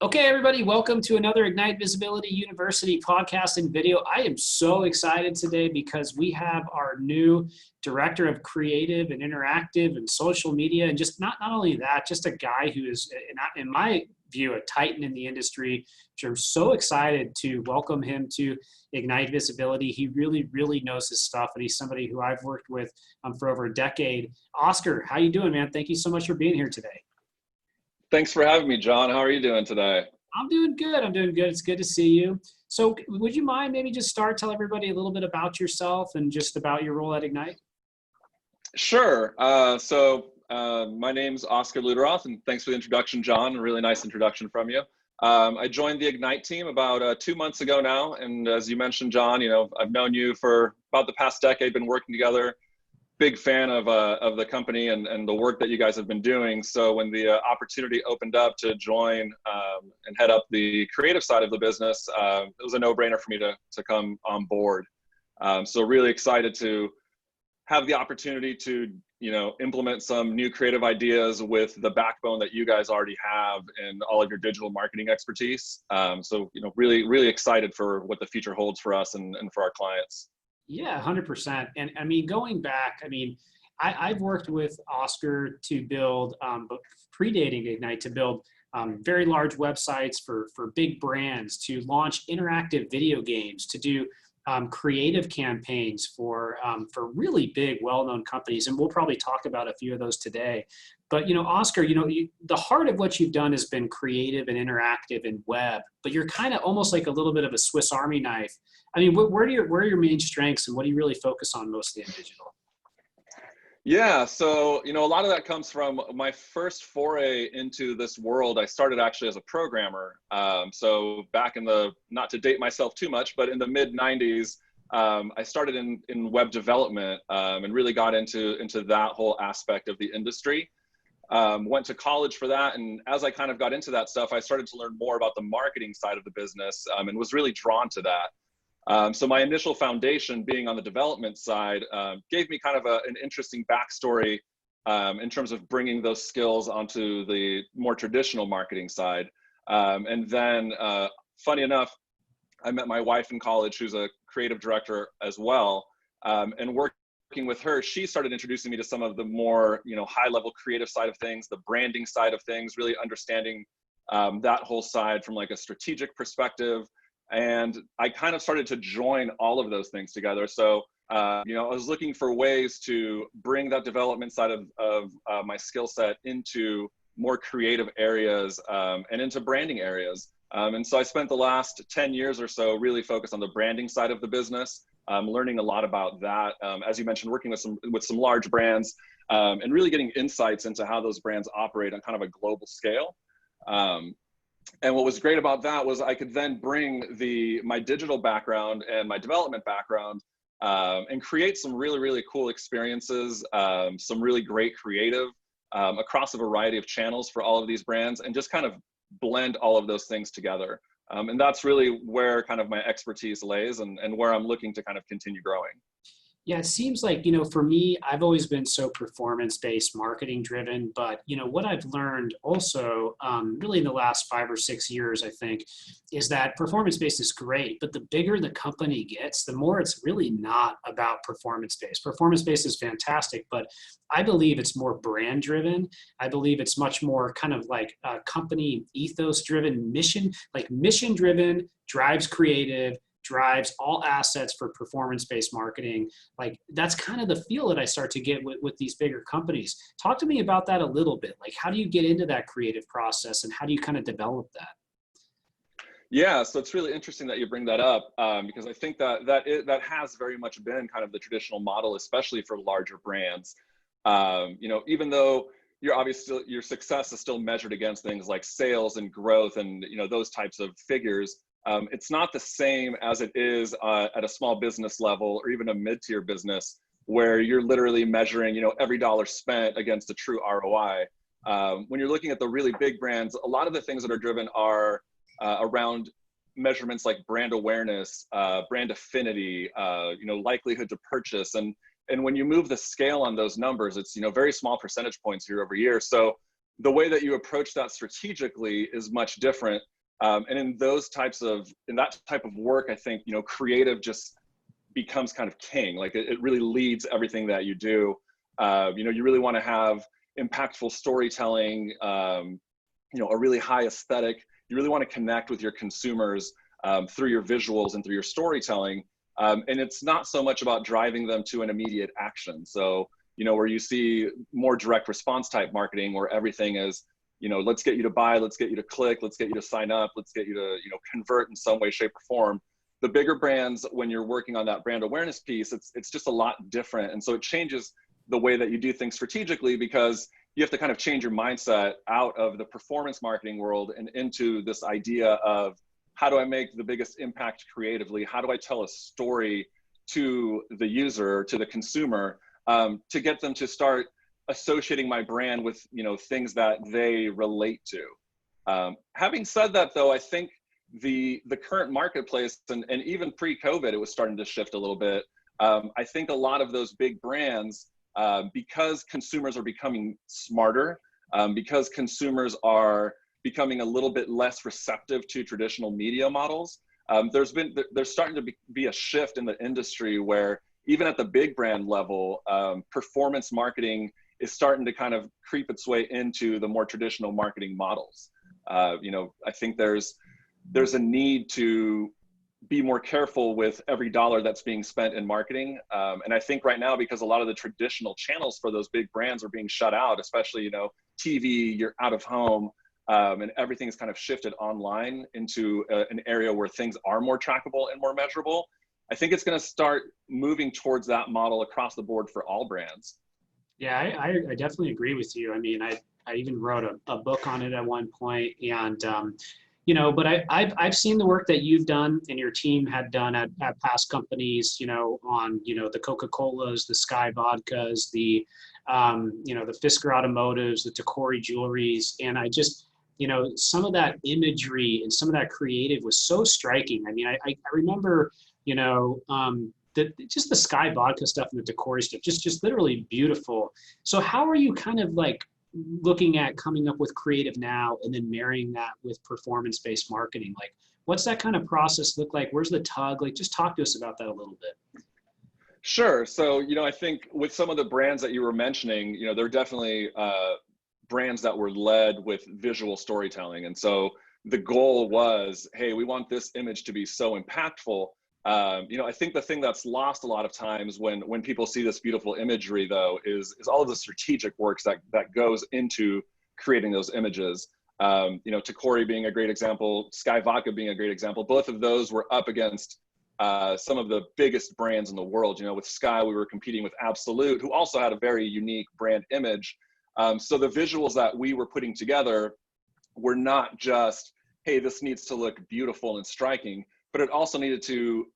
Okay, everybody, welcome to another Ignite Visibility University podcast and video. I am so excited today because we have our new director of creative and interactive and social media. And just not only that, just a guy who is, in my view, a titan in the industry. Which I'm so excited to welcome him to Ignite Visibility. He really knows his stuff, and he's somebody who I've worked with for over a decade. Oscar, how you doing, man? Thank you so much for being here today. Thanks for having me, John. How are you doing today? I'm doing good. I'm doing good. It's good to see you. So would you mind maybe just tell everybody a little bit about yourself and just about your role at Ignite? Sure. My name's Oscar Lutteroth, and thanks for the introduction, John. A really nice introduction from you. I joined the Ignite team about 2 months ago now, and as you mentioned, John, I've known you for about the past decade, been working together. Big fan of the company and the work that you guys have been doing. So when the opportunity opened up to join and head up the creative side of the business, it was a no-brainer for me to come on board. So really excited to have the opportunity to implement some new creative ideas with the backbone that you guys already have and all of your digital marketing expertise. Really excited for what the future holds for us and for our clients. Yeah, 100%. And I mean, going back, I've worked with Oscar to build, predating Ignite, to build very large websites for big brands, to launch interactive video games, to do creative campaigns for really big, well-known companies. And we'll probably talk about a few of those today. But, Oscar, the heart of what you've done has been creative and interactive and web, but you're kind of almost like a little bit of a Swiss Army knife. I mean, where are your main strengths and what do you really focus on mostly in digital? Yeah, so a lot of that comes from my first foray into this world. I started actually as a programmer. So back in not to date myself too much, but in the mid 90s, I started in web development and really got into that whole aspect of the industry. Went to college for that, and as I kind of got into that stuff, I started to learn more about the marketing side of the business and was really drawn to that. So my initial foundation being on the development side gave me kind of an interesting backstory in terms of bringing those skills onto the more traditional marketing side. And then, funny enough, I met my wife in college, who's a creative director as well, and working with her, she started introducing me to some of the more high-level creative side of things, the branding side of things, really understanding that whole side from like a strategic perspective. And I kind of started to join all of those things together. So, I was looking for ways to bring that development side of my skill set into more creative areas and into branding areas. And so I spent the last 10 years or so really focused on the branding side of the business, learning a lot about that. As you mentioned, working with some large brands and really getting insights into how those brands operate on kind of a global scale. And what was great about that was I could then bring my digital background and my development background and create some really cool experiences, some really great creative across a variety of channels for all of these brands, and just kind of blend all of those things together. And that's really where kind of my expertise lays and where I'm looking to kind of continue growing. Yeah, it seems like, for me, I've always been so performance-based, marketing driven, but, what I've learned also really in the last 5 or 6 years, I think, is that performance-based is great, but the bigger the company gets, the more it's really not about performance-based. Performance-based is fantastic, but I believe it's more brand driven. I believe it's much more kind of like company ethos driven, mission driven, drives creative, drives all assets for performance-based marketing. Like that's kind of the feel that I start to get with these bigger companies. Talk to me about that a little bit. Like how do you get into that creative process and how do you kind of develop that? Yeah, so it's really interesting that you bring that up because I think that has very much been kind of the traditional model, especially for larger brands. Even though your success is still measured against things like sales and growth and those types of figures. It's not the same as it is at a small business level or even a mid-tier business where you're literally measuring, every dollar spent against a true ROI. When you're looking at the really big brands, a lot of the things that are driven are around measurements like brand awareness, brand affinity, likelihood to purchase. And when you move the scale on those numbers, it's, very small percentage points year over year. So the way that you approach that strategically is much different. And in that type of work, I think, creative just becomes kind of king. Like it really leads everything that you do. You really want to have impactful storytelling, a really high aesthetic. You really want to connect with your consumers through your visuals and through your storytelling. And it's not so much about driving them to an immediate action. So, where you see more direct response type marketing where everything is, let's get you to buy, let's get you to click, let's get you to sign up, let's get you to, convert in some way, shape, or form. The bigger brands, when you're working on that brand awareness piece, it's just a lot different. And so it changes the way that you do things strategically, because you have to kind of change your mindset out of the performance marketing world and into this idea of, how do I make the biggest impact creatively? How do I tell a story to the user, to the consumer, to get them to start associating my brand with, things that they relate to. Having said that, though, I think the current marketplace, and even pre-COVID, it was starting to shift a little bit. I think a lot of those big brands, because consumers are becoming smarter, because consumers are becoming a little bit less receptive to traditional media models, there's starting to be a shift in the industry where even at the big brand level, performance marketing is starting to kind of creep its way into the more traditional marketing models. I think there's a need to be more careful with every dollar that's being spent in marketing. And I think right now, because a lot of the traditional channels for those big brands are being shut out, especially, TV, you're out of home, and everything's kind of shifted online into an area where things are more trackable and more measurable. I think it's going to start moving towards that model across the board for all brands. Yeah, I definitely agree with you. I mean, I even wrote a book on it at one point, and but I've seen the work that you've done and your team had done at past companies, on the Coca-Colas, the Sky Vodkas, the the Fisker Automotives, the Tacori Jewelries, and I just some of that imagery and some of that creative was so striking. I mean, I remember just the Sky Vodka stuff and the Tacori stuff, just literally beautiful. So how are you kind of like looking at coming up with creative now and then marrying that with performance-based marketing? Like, what's that kind of process look like? Where's the tug? Like, just talk to us about that a little bit. Sure. So, I think with some of the brands that you were mentioning, there are definitely brands that were led with visual storytelling. And so the goal was, hey, we want this image to be so impactful. I think the thing that's lost a lot of times when people see this beautiful imagery, though, is all of the strategic works that goes into creating those images. Tacori being a great example, Sky Vodka being a great example. Both of those were up against some of the biggest brands in the world. With Sky, we were competing with Absolut, who also had a very unique brand image. So the visuals that we were putting together were not just, hey, this needs to look beautiful and striking, but it also needed to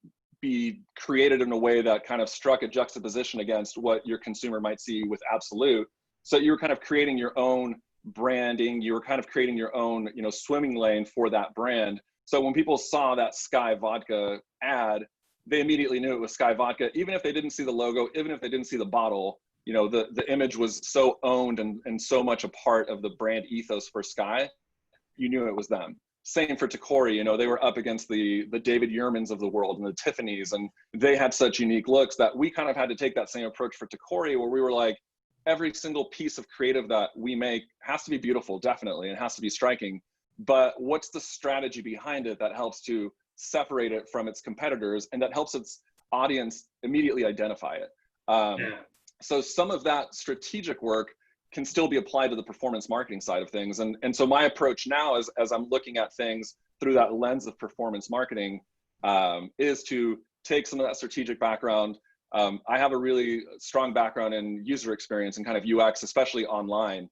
be created in a way that kind of struck a juxtaposition against what your consumer might see with Absolut. So you were kind of creating your own branding, you were kind of creating your own, swimming lane for that brand. So when people saw that Sky Vodka ad, they immediately knew it was Sky Vodka, even if they didn't see the logo, even if they didn't see the bottle. The image was so owned and so much a part of the brand ethos for Sky, you knew it was them. Same for Tacori, they were up against the David Yurmans of the world and the Tiffany's, and they had such unique looks that we kind of had to take that same approach for Tacori, where we were like, every single piece of creative that we make has to be beautiful, definitely, and has to be striking. But what's the strategy behind it that helps to separate it from its competitors and that helps its audience immediately identify it? So some of that strategic work can still be applied to the performance marketing side of things. And so my approach now as I'm looking at things through that lens of performance marketing is to take some of that strategic background. I have a really strong background in user experience and kind of UX, especially online.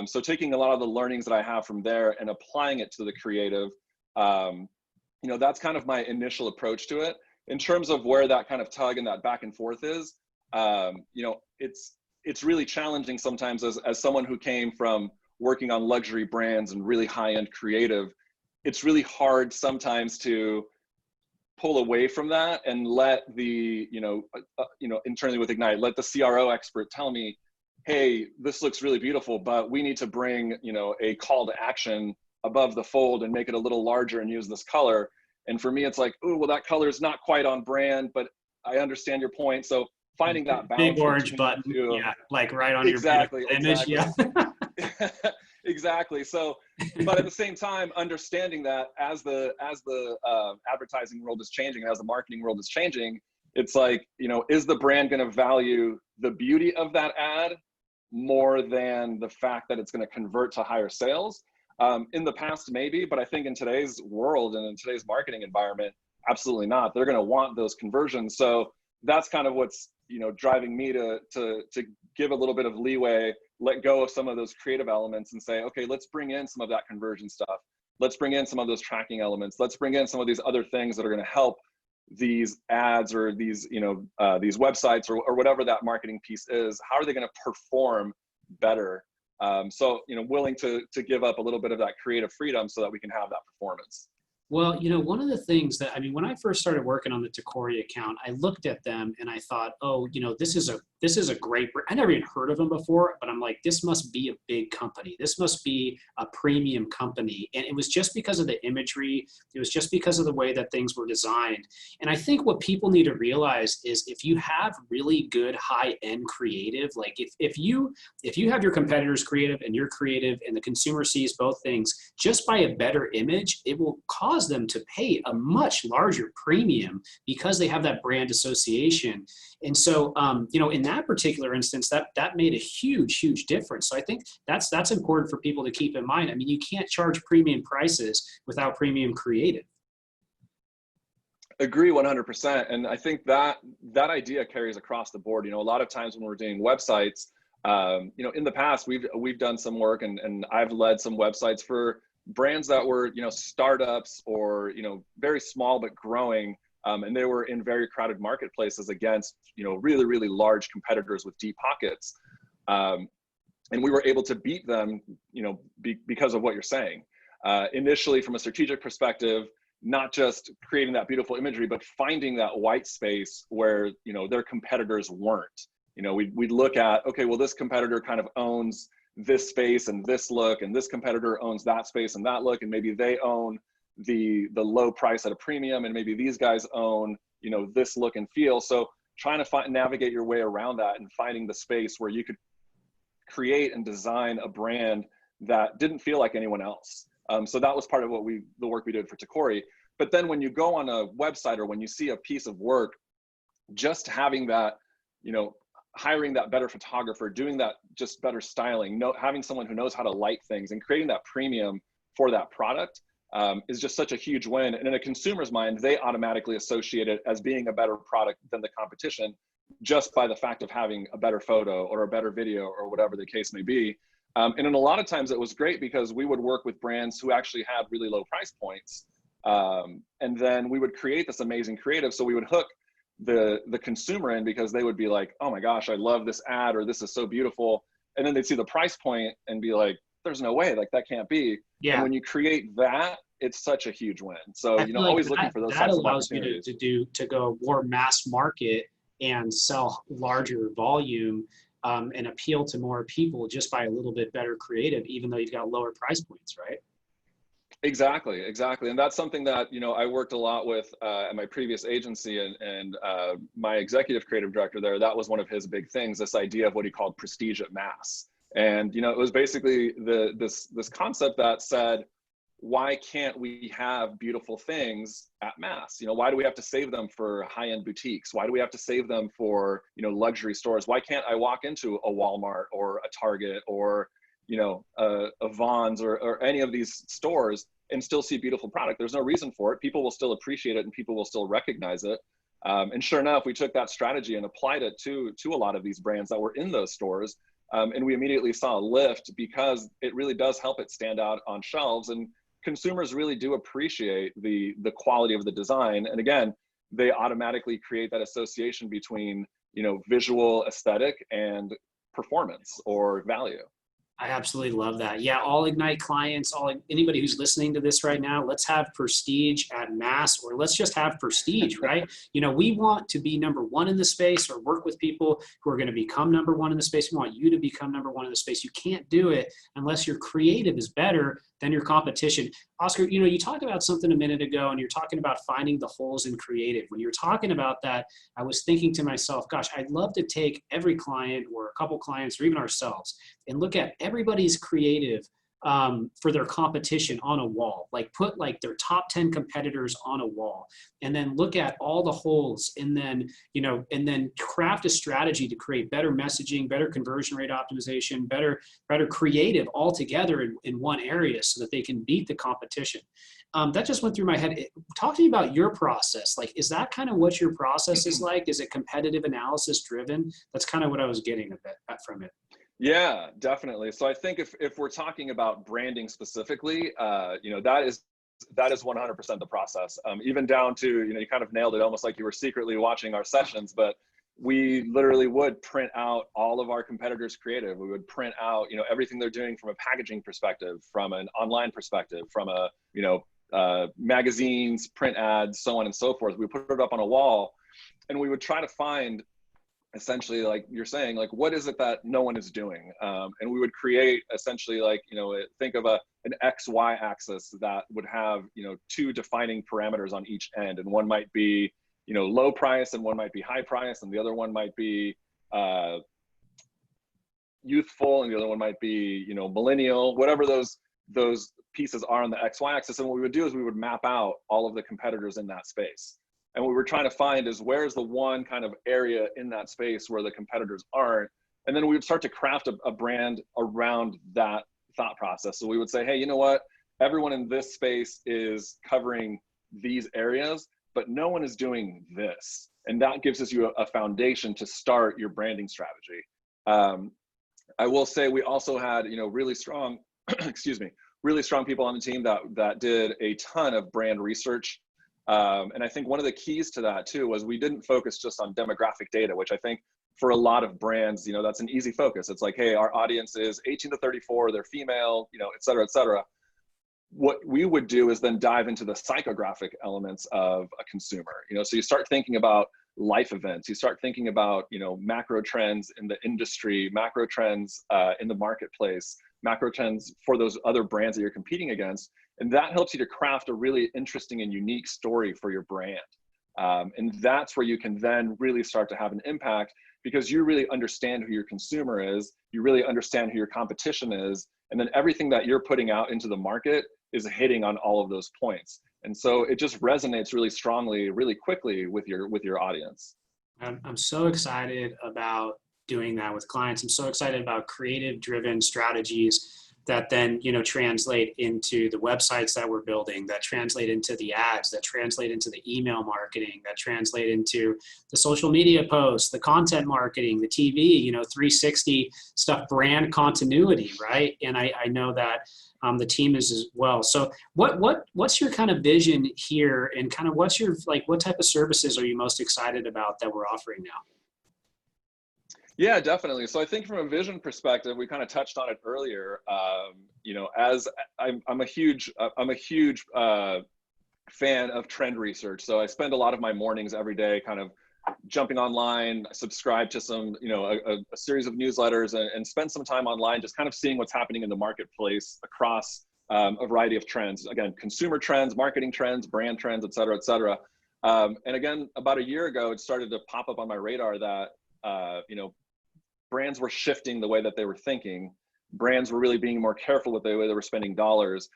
So taking a lot of the learnings that I have from there and applying it to the creative, that's kind of my initial approach to it. In terms of where that kind of tug and that back and forth is, it's really challenging sometimes as someone who came from working on luxury brands and really high-end creative. It's really hard sometimes to pull away from that and let the, internally with Ignite, let the CRO expert tell me, hey, this looks really beautiful, but we need to bring, you know, a call to action above the fold and make it a little larger and use this color. And for me, it's like, oh, well, that color is not quite on brand, but I understand your point. So finding that Big balance orange between button. the two. Yeah. Like right on your beautiful Exactly, image. exactly. Yeah. Exactly. So, but at the same time, understanding that as the advertising world is changing, as the marketing world is changing, it's like, you know, is the brand going to value the beauty of that ad more than the fact that it's going to convert to higher sales? In the past, maybe, but I think in today's world and in today's marketing environment, absolutely not. They're going to want those conversions. So that's kind of what's, you know, driving me to give a little bit of leeway, let go of some of those creative elements and say, okay, let's bring in some of that conversion stuff. Let's bring in some of those tracking elements. Let's bring in some of these other things that are going to help these ads or these, you know, these websites or whatever that marketing piece is. How are they going to perform better? So, you know, willing to give up a little bit of that creative freedom so that we can have that performance. Well, you know, one of the things that, I mean, when I first started working on the Tacori account, I looked at them and I thought, oh, you know, this is a great, I never even heard of them before, but I'm like, this must be a big company. This must be a premium company. And it was just because of the imagery. It was just because of the way that things were designed. And I think what people need to realize is if you have really good high-end creative, like if you have your competitors creative and you're creative and the consumer sees both things, just by a better image, it will cause them to pay a much larger premium because they have that brand association. And so, you know, in that particular instance, that made a huge difference. So I think that's important for people to keep in mind. I mean, you can't charge premium prices without premium creative. Agree 100%. And I think that idea carries across the board. You know, a lot of times when we're doing websites, you know, in the past, we've done some work and I've led some websites for brands that were, you know, startups or, you know, very small but growing, and they were in very crowded marketplaces against, you know, really large competitors with deep pockets, and we were able to beat them, you know, because of what you're saying. Initially, from a strategic perspective, not just creating that beautiful imagery, but finding that white space where, you know, their competitors weren't. You know, we'd look at, okay, well, this competitor kind of owns this space and this look, and this competitor owns that space and that look, and maybe they own the low price at a premium, and maybe these guys own, you know, this look and feel. So trying to navigate your way around that and finding the space where you could create and design a brand that didn't feel like anyone else. So that was part of the work we did for Tacori. But then when you go on a website or when you see a piece of work, just having that, you know, hiring that better photographer, doing that just better styling, having someone who knows how to light things and creating that premium for that product is just such a huge win. And in a consumer's mind, they automatically associate it as being a better product than the competition just by the fact of having a better photo or a better video or whatever the case may be. And in a lot of times it was great because we would work with brands who actually had really low price points. And then we would create this amazing creative. So we would hook the consumer in because they would be like, oh my gosh, I love this ad, or this is so beautiful. And then they'd see the price point and be like, there's no way, like that can't be. Yeah. And when you create that, it's such a huge win. So, you know, always looking for those types of opportunities. That allows you to go more mass market and sell larger volume and appeal to more people just by a little bit better creative, even though you've got lower price points, right? Exactly. And that's something that, you know, I worked a lot with at my previous agency, and my executive creative director there, that was one of his big things, this idea of what he called prestige at mass. And, you know, it was basically this concept that said, why can't we have beautiful things at mass? You know, why do we have to save them for high-end boutiques? Why do we have to save them for, you know, luxury stores? Why can't I walk into a Walmart or a Target or, you know, a Vons or any of these stores and still see beautiful product? There's no reason for it. People will still appreciate it and people will still recognize it. And sure enough, we took that strategy and applied it to a lot of these brands that were in those stores. And we immediately saw a lift because it really does help it stand out on shelves. And consumers really do appreciate the quality of the design. And again, they automatically create that association between, you know, visual aesthetic and performance or value. I absolutely love that. Yeah, all Ignite clients, all anybody who's listening to this right now, let's have prestige at mass, or let's just have prestige, right? You know, we want to be number one in the space or work with people who are going to become number one in the space. We want you to become number one in the space. You can't do it unless your creative is better than your competition. Oscar, you know, you talked about something a minute ago, and you're talking about finding the holes in creative. When you're talking about that, I was thinking to myself, gosh, I'd love to take every client or a couple clients or even ourselves and look at everybody's creative for their competition on a wall, like put like their top 10 competitors on a wall, and then look at all the holes, and then, you know, and then craft a strategy to create better messaging, better conversion rate optimization, better creative all together in one area so that they can beat the competition. That just went through my head. Talk to me about your process. Like, is that kind of what your process is like? Is it competitive analysis driven? That's kind of what I was getting a bit from it. Yeah, definitely. So I think if we're talking about branding specifically, you know, that is 100% the process. Even down to, you know, you kind of nailed it, almost like you were secretly watching our sessions, but we literally would print out all of our competitors' creative. We would print out, you know, everything they're doing from a packaging perspective, from an online perspective, from a, you know, magazines, print ads, so on and so forth. We put it up on a wall, and we would try to find, essentially, like you're saying, like, what is it that no one is doing? And we would create essentially, like, you know, think of an XY axis that would have, you know, two defining parameters on each end. And one might be, you know, low price, and one might be high price, and the other one might be youthful, and the other one might be, you know, millennial, whatever those pieces are on the XY axis. And what we would do is we would map out all of the competitors in that space. And what we're trying to find is where's the one kind of area in that space where the competitors aren't. And then we would start to craft a brand around that thought process. So we would say, hey, you know what? Everyone in this space is covering these areas, but no one is doing this. And that gives us a foundation to start your branding strategy. I will say we also had, you know, really strong, excuse me, really strong people on the team that did a ton of brand research. And I think one of the keys to that too was we didn't focus just on demographic data, which I think for a lot of brands, you know, that's an easy focus. It's like, hey, our audience is 18 to 34, they're female, you know, et cetera, et cetera. What we would do is then dive into the psychographic elements of a consumer, you know, so you start thinking about life events, you start thinking about, you know, macro trends in the industry, macro trends in the marketplace, macro trends for those other brands that you're competing against. And that helps you to craft a really interesting and unique story for your brand. And that's where you can then really start to have an impact, because you really understand who your consumer is, you really understand who your competition is, and then everything that you're putting out into the market is hitting on all of those points. And so it just resonates really strongly, really quickly with your audience. I'm so excited about doing that with clients. I'm so excited about creative driven strategies that then, you know, translate into the websites that we're building, that translate into the ads, that translate into the email marketing, that translate into the social media posts, the content marketing, the TV, you know, 360 stuff, brand continuity, right? And I know that the team is as well. So what's your kind of vision here, and kind of what's your, like, what type of services are you most excited about that we're offering now? Yeah, definitely. So I think from a vision perspective, we kind of touched on it earlier. You know, as I'm a huge fan of trend research. So I spend a lot of my mornings every day kind of jumping online, subscribe to some, you know, a series of newsletters, and spend some time online just kind of seeing what's happening in the marketplace across a variety of trends. Again, consumer trends, marketing trends, brand trends, et cetera, et cetera. And again, about a year ago, it started to pop up on my radar that, you know, brands were shifting the way that they were thinking. Brands were really being more careful with the way they were spending dollars.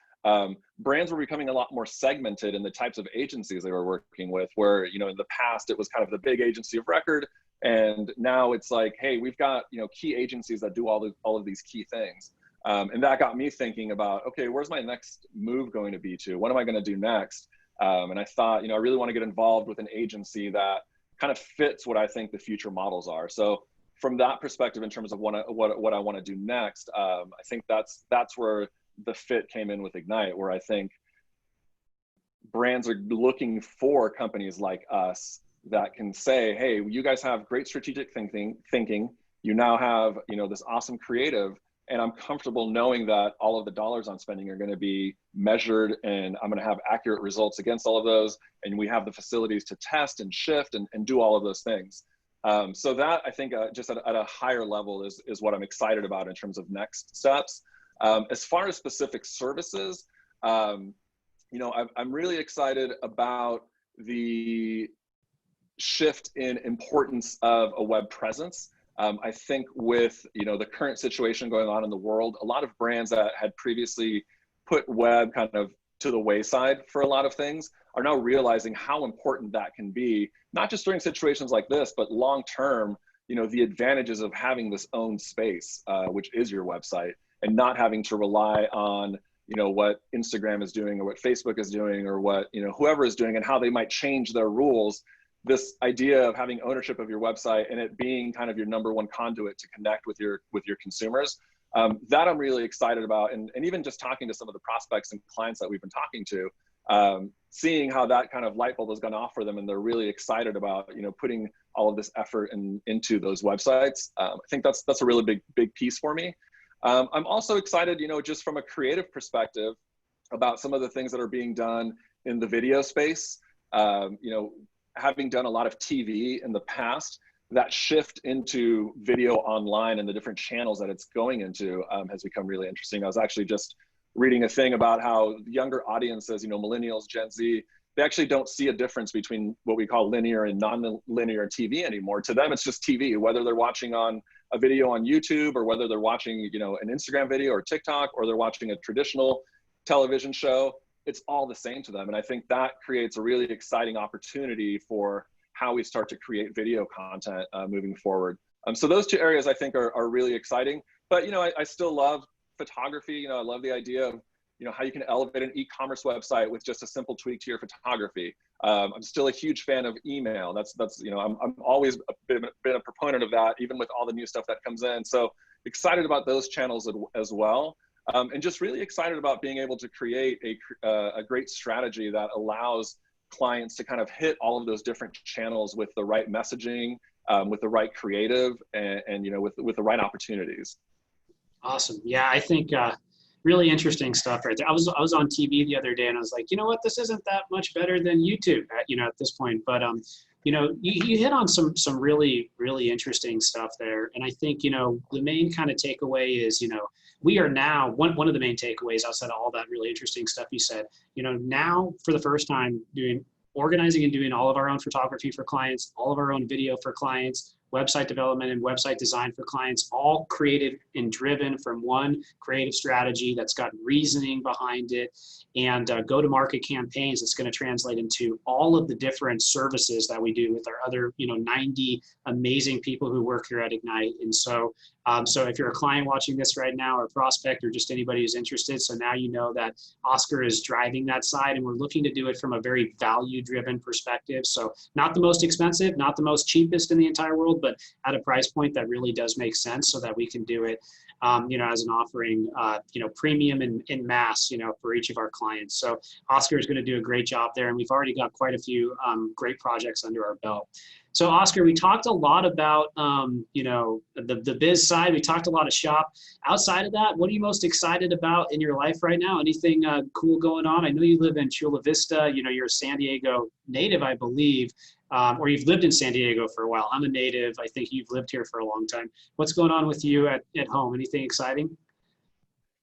Brands were becoming a lot more segmented in the types of agencies they were working with, where, you know, in the past it was kind of the big agency of record. And now it's like, hey, we've got, you know, key agencies that do all of these key things. And that got me thinking about, okay, where's my next move going to be to? What am I going to do next? And I thought, you know, I really want to get involved with an agency that kind of fits what I think the future models are. So from that perspective, in terms of what I want to do next, I think that's where the fit came in with Ignite, where I think brands are looking for companies like us that can say, hey, you guys have great strategic thinking. You now have, you know, this awesome creative. And I'm comfortable knowing that all of the dollars I'm spending are going to be measured, and I'm going to have accurate results against all of those. And we have the facilities to test and shift and do all of those things. So that, I think, just at a higher level is what I'm excited about in terms of next steps. As far as specific services, you know, I'm really excited about the shift in importance of a web presence. I think with, you know, the current situation going on in the world, a lot of brands that had previously put web kind of to the wayside for a lot of things are now realizing how important that can be, not just during situations like this, but long term, you know, the advantages of having this own space, which is your website, and not having to rely on, you know, what Instagram is doing or what Facebook is doing or what, you know, whoever is doing and how they might change their rules. This idea of having ownership of your website and it being kind of your #1 conduit to connect with your consumers, that I'm really excited about. And even just talking to some of the prospects and clients that we've been talking to, seeing how that kind of light bulb has gone off for them, and they're really excited about, you know, putting all of this effort into those websites. I think that's a really big piece for me. I'm also excited, you know, just from a creative perspective about some of the things that are being done in the video space. You know, having done a lot of TV in the past, that shift into video online and the different channels that it's going into has become really interesting. I was actually just reading a thing about how younger audiences, you know, millennials, Gen Z, they actually don't see a difference between what we call linear and non-linear TV anymore. To them, it's just TV, whether they're watching on a video on YouTube or whether they're watching, you know, an Instagram video or TikTok, or they're watching a traditional television show. It's all the same to them. And I think that creates a really exciting opportunity for how we start to create video content moving forward. So those two areas I think are really exciting. But, you know, I still love photography. You know, I love the idea of, you know, how you can elevate an e-commerce website with just a simple tweak to your photography. I'm still a huge fan of email. That's you know, I'm always been a proponent of that, even with all the new stuff that comes in. So excited about those channels as well. And just really excited about being able to create a great strategy that allows clients to kind of hit all of those different channels with the right messaging, with the right creative, and you know, with the right opportunities. Awesome. Yeah, I think really interesting stuff right there. I was on TV the other day and I was like, you know what, this isn't that much better than YouTube at, you know, at this point. But you know, you hit on some really interesting stuff there. And I think, you know, the main kind of takeaway is, you know, we are now one of the main takeaways outside of all that really interesting stuff you said, you know, now for the first time organizing and doing all of our own photography for clients, all of our own video for clients, website development and website design for clients, all created and driven from one creative strategy that's got reasoning behind it, and go-to-market campaigns that's going to translate into all of the different services that we do with our other, you know, 90 amazing people who work here at Ignite. And so, so if you're a client watching this right now, or prospect, or just anybody who's interested, so now you know that Oscar is driving that side, and we're looking to do it from a very value-driven perspective. So not the most expensive, not the most cheapest in the entire world, but at a price point that really does make sense, so that we can do it, you know, as an offering, you know, premium and in mass, you know, for each of our clients. So Oscar is going to do a great job there, and we've already got quite a few great projects under our belt. So Oscar, we talked a lot about, you know, the biz side. We talked a lot of shop. Outside of that, what are you most excited about in your life right now? Anything cool going on? I know you live in Chula Vista. You know, you're a San Diego native, I believe, or you've lived in San Diego for a while. I'm a native. I think you've lived here for a long time. What's going on with you at home? Anything exciting?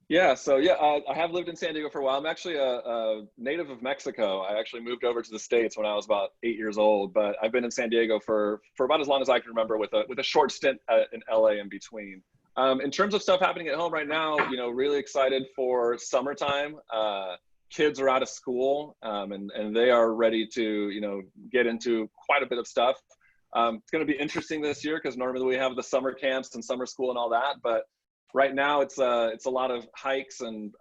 Yeah, so yeah, I have lived in San Diego for a while. I'm actually a native of Mexico. I actually moved over to the States when I was about 8 years old, but I've been in San Diego for about as long as I can remember, with a short stint in LA in between. In terms of stuff happening at home right now, you know, really excited for summertime. Kids are out of school, and they are ready to, you know, get into quite a bit of stuff. It's going to be interesting this year because normally we have the summer camps and summer school and all that, but right now it's a lot of hikes and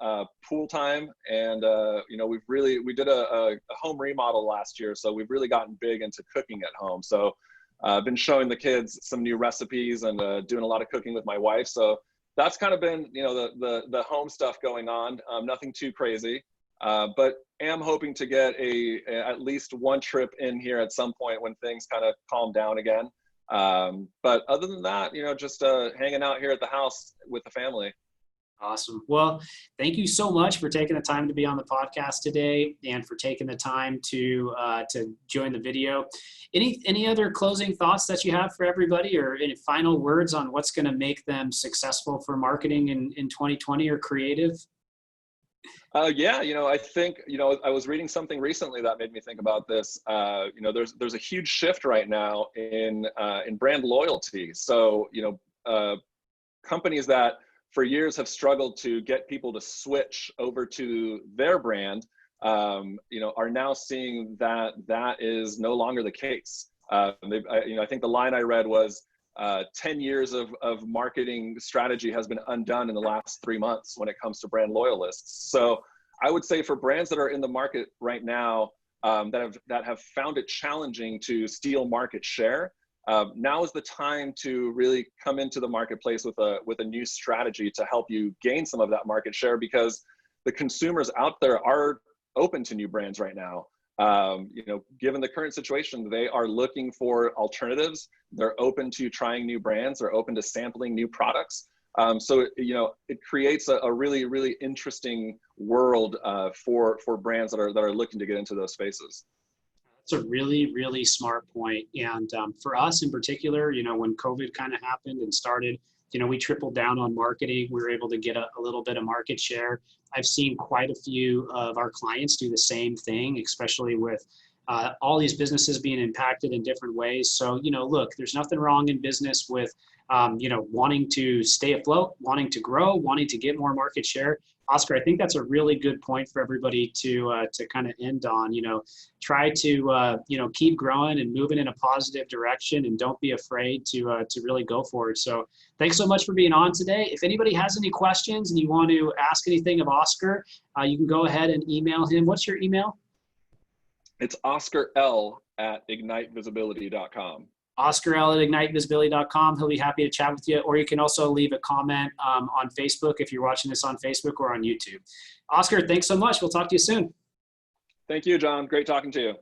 pool time, and you know, we did a home remodel last year, so we've really gotten big into cooking at home. So I've been showing the kids some new recipes and doing a lot of cooking with my wife. So that's kind of been, you know, the home stuff going on. Nothing too crazy, but am hoping to get at least one trip in here at some point when things kind of calm down again. But other than that, you know, just hanging out here at the house with the family. Awesome. Well, thank you so much for taking the time to be on the podcast today and for taking the time to join the video. Any other closing thoughts that you have for everybody, or any final words on what's going to make them successful for marketing in 2020 or creative? Yeah, I think, I was reading something recently that made me think about this. There's a huge shift right now in brand loyalty. So, companies that for years have struggled to get people to switch over to their brand, are now seeing that that is no longer the case. I think the line I read was 10 years of marketing strategy has been undone in the last 3 months when it comes to brand loyalists. So I would say for brands that are in the market right now, that have found it challenging to steal market share, now is the time to really come into the marketplace with a new strategy to help you gain some of that market share, because the consumers out there are open to new brands right now. Given the current situation, they are looking for alternatives. They're open to trying new brands. They're open to sampling new products. So it creates a really, really interesting world for brands that are looking to get into those spaces. That's a really, really smart point. And for us in particular, when COVID kind of happened and started, we tripled down on marketing. We were able to get a little bit of market share. I've seen quite a few of our clients do the same thing, especially with all these businesses being impacted in different ways. So, look, there's nothing wrong in business with, wanting to stay afloat, wanting to grow, wanting to get more market share. Oscar, I think that's a really good point for everybody to kind of end on. Try to keep growing and moving in a positive direction, and don't be afraid to really go for it. So thanks so much for being on today. If anybody has any questions and you want to ask anything of Oscar, you can go ahead and email him. What's your email? It's OscarL@ignitevisibility.com. OscarL@ignitevisibility.com. He'll be happy to chat with you, or you can also leave a comment on Facebook if you're watching this on Facebook or on YouTube. Oscar, thanks so much. We'll talk to you soon. Thank you, John. Great talking to you.